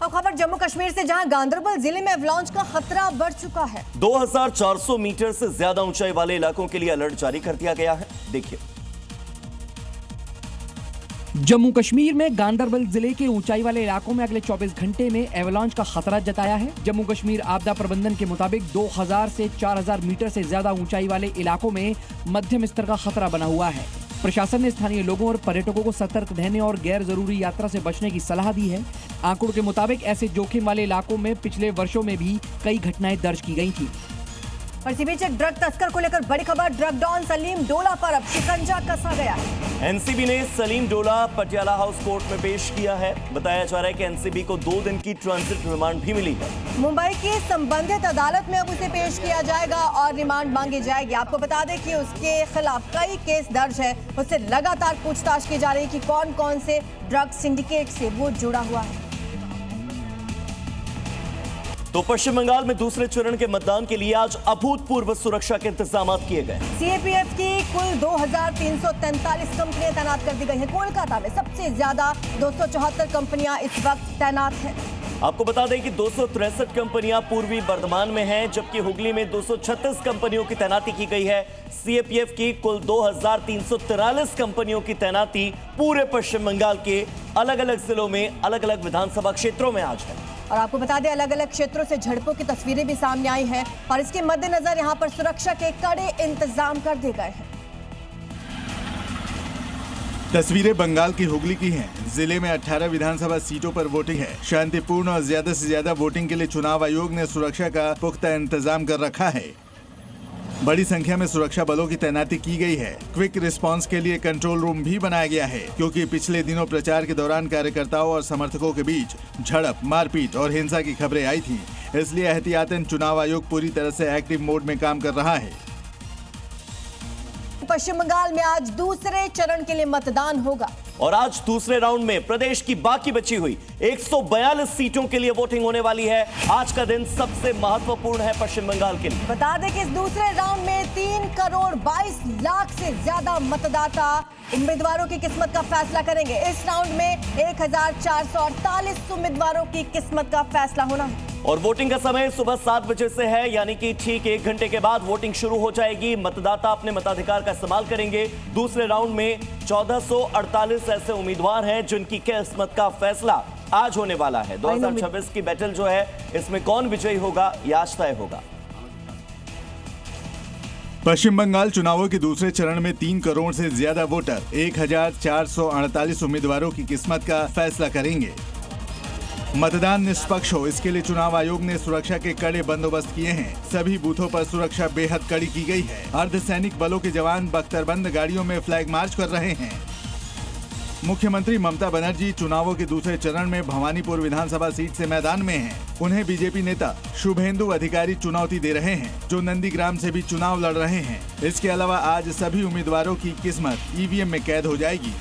अब खबर जम्मू कश्मीर से, जहां गांदरबल जिले में एवलांच का खतरा बढ़ चुका है। 2400 मीटर से ज्यादा ऊंचाई वाले इलाकों के लिए अलर्ट जारी कर दिया गया है। देखिए, जम्मू कश्मीर में गांदरबल जिले के ऊंचाई वाले इलाकों में अगले 24 घंटे में एवलांच का खतरा जताया है। जम्मू कश्मीर आपदा प्रबंधन के मुताबिक 2000 से 4000 मीटर से ज्यादा ऊंचाई वाले इलाकों में मध्यम स्तर का खतरा बना हुआ है। प्रशासन ने स्थानीय लोगों और पर्यटकों को सतर्क रहने और गैर जरूरी यात्रा से बचने की सलाह दी है। आंकड़ों के मुताबिक ऐसे जोखिम वाले इलाकों में पिछले वर्षों में भी कई घटनाएं दर्ज की गई थी। और इसी बीच एक ड्रग तस्कर को लेकर बड़ी खबर, ड्रग डॉन सलीम डोला पर अब शिकंजा कसा गया है। एनसीबी ने सलीम डोला पटियाला हाउस कोर्ट में पेश किया है। बताया जा रहा है कि एनसीबी को 2 दिन की ट्रांजिट रिमांड भी मिली है। मुंबई की संबंधित अदालत में अब उसे पेश किया जाएगा और रिमांड मांगी जाएगी। आपको बता दें कि उसके खिलाफ कई केस दर्ज है। उससे लगातार पूछताछ की जा रही है कि कौन कौन से ड्रग सिंडिकेट से वो जुड़ा हुआ है। तो पश्चिम बंगाल में दूसरे चरण के मतदान के लिए आज अभूतपूर्व सुरक्षा के इंतजाम किए गए। सीएपीएफ की कुल 2343 कंपनियां तैनात कर दी गई हैं। कोलकाता में सबसे ज्यादा 274 कंपनियां इस वक्त तैनात हैं। आपको बता दें कि 263 कंपनियां पूर्वी बर्धमान में हैं, जबकि हुगली में 236 कंपनियों की तैनाती की गई है। सीएपीएफ की कुल 2343 कंपनियों की तैनाती पूरे पश्चिम बंगाल के अलग अलग जिलों में अलग अलग विधानसभा क्षेत्रों में आज है। और आपको बता दें, अलग अलग क्षेत्रों से झड़पों की तस्वीरें भी सामने आई हैं और इसके मद्देनजर यहां पर सुरक्षा के कड़े इंतजाम कर दिए गए हैं। तस्वीरें बंगाल की हुगली की हैं। जिले में 18 विधानसभा सीटों पर वोटिंग है। शांतिपूर्ण और ज्यादा से ज्यादा वोटिंग के लिए चुनाव आयोग ने सुरक्षा का पुख्ता इंतजाम कर रखा है। बड़ी संख्या में सुरक्षा बलों की तैनाती की गई है। क्विक रिस्पांस के लिए कंट्रोल रूम भी बनाया गया है, क्योंकि पिछले दिनों प्रचार के दौरान कार्यकर्ताओं और समर्थकों के बीच झड़प, मारपीट और हिंसा की खबरें आई थी। इसलिए एहतियातन चुनाव आयोग पूरी तरह से एक्टिव मोड में काम कर रहा है। पश्चिम बंगाल में आज दूसरे चरण के लिए मतदान होगा और आज दूसरे राउंड में प्रदेश की बाकी बची हुई 142 सीटों के लिए वोटिंग होने वाली है। आज का दिन सबसे महत्वपूर्ण है पश्चिम बंगाल के लिए। बता दें कि इस दूसरे राउंड में 3 करोड़ 22 लाख से ज्यादा मतदाता उम्मीदवारों की किस्मत का फैसला करेंगे। इस राउंड में 1448 उम्मीदवारों की किस्मत का फैसला होना है। और वोटिंग का समय सुबह 7 बजे से है, यानी कि ठीक 1 घंटे के बाद वोटिंग शुरू हो जाएगी। मतदाता अपने मताधिकार का इस्तेमाल करेंगे। दूसरे राउंड में 1448 ऐसे उम्मीदवार हैं जिनकी किस्मत का फैसला आज होने वाला है। 2026 की बैटल जो है, इसमें कौन विजयी होगा यह आज तय होगा। पश्चिम बंगाल चुनावों के दूसरे चरण में 3 करोड़ से ज्यादा वोटर 1448 उम्मीदवारों की किस्मत का फैसला करेंगे। मतदान निष्पक्ष हो, इसके लिए चुनाव आयोग ने सुरक्षा के कड़े बंदोबस्त किए हैं। सभी बूथों पर सुरक्षा बेहद कड़ी की गई है। अर्धसैनिक बलों के जवान बख्तरबंद गाड़ियों में फ्लैग मार्च कर रहे हैं। मुख्यमंत्री ममता बनर्जी चुनावों के दूसरे चरण में भवानीपुर विधानसभा सीट से मैदान में हैं। उन्हें बीजेपी नेता शुभेंदु अधिकारी चुनौती दे रहे हैं, जो नंदीग्राम से भी चुनाव लड़ रहे हैं। इसके अलावा आज सभी उम्मीदवारों की किस्मत ईवीएम में कैद हो जाएगी।